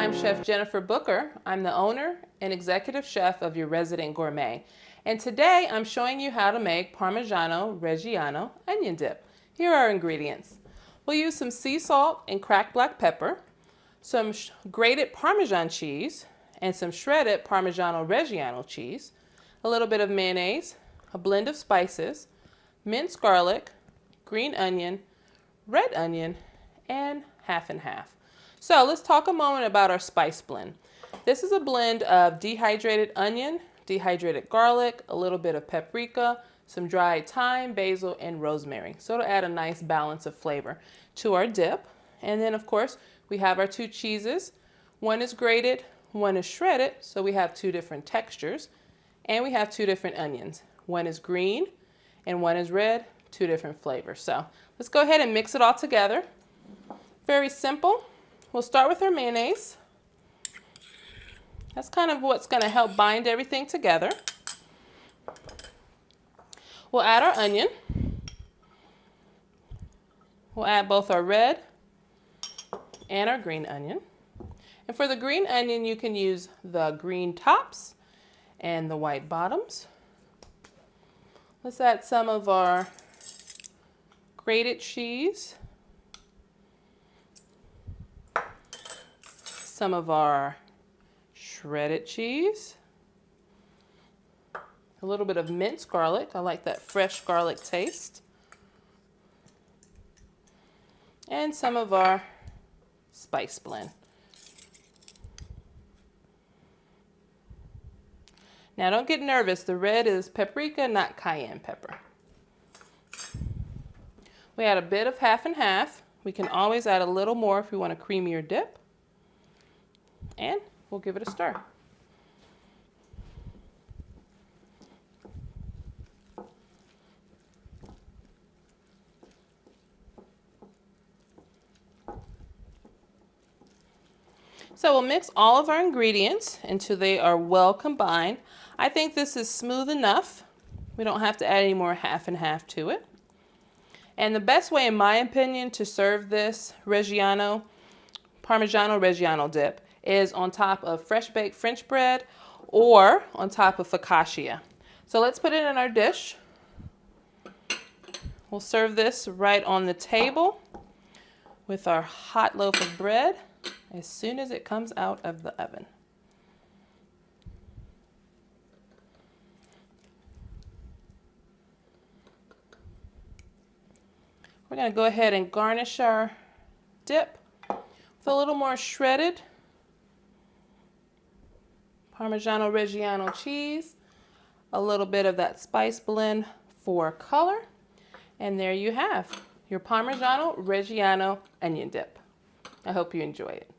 I'm Chef Jennifer Booker. I'm the owner and executive chef of Your Resident Gourmet. And today I'm showing you how to make Parmigiano-Reggiano Onion Dip. Here are our ingredients. We'll use some sea salt and cracked black pepper, some grated Parmesan cheese, and some shredded Parmigiano-Reggiano cheese, a little bit of mayonnaise, a blend of spices, minced garlic, green onion, red onion, and half and half. So let's talk a moment about our spice blend. This is a blend of dehydrated onion, dehydrated garlic, a little bit of paprika, some dried thyme, basil, and rosemary. So it'll add a nice balance of flavor to our dip. And then of course, we have our two cheeses. One is grated, one is shredded, so we have two different textures. And we have two different onions. One is green and one is red, two different flavors. So let's go ahead and mix it all together. Very simple. We'll start with our mayonnaise. That's kind of what's going to help bind everything together. We'll add our onion. We'll add both our red and our green onion. And for the green onion, you can use the green tops and the white bottoms. Let's add some of our grated cheese, some of our shredded cheese, a little bit of minced garlic. I like that fresh garlic taste. And some of our spice blend. Now don't get nervous, the red is paprika, not cayenne pepper. We add a bit of half and half. We can always add a little more if we want a creamier dip. And we'll give it a stir. So we'll mix all of our ingredients until they are well combined. I think this is smooth enough. We don't have to add any more half and half to it. And the best way, in my opinion, to serve this Parmigiano-Reggiano dip is on top of fresh baked French bread or on top of focaccia. So let's put it in our dish. We'll serve this right on the table with our hot loaf of bread as soon as it comes out of the oven. We're going to go ahead and garnish our dip with a little more shredded Parmigiano-Reggiano cheese, a little bit of that spice blend for color, and there you have your Parmigiano-Reggiano onion dip. I hope you enjoy it.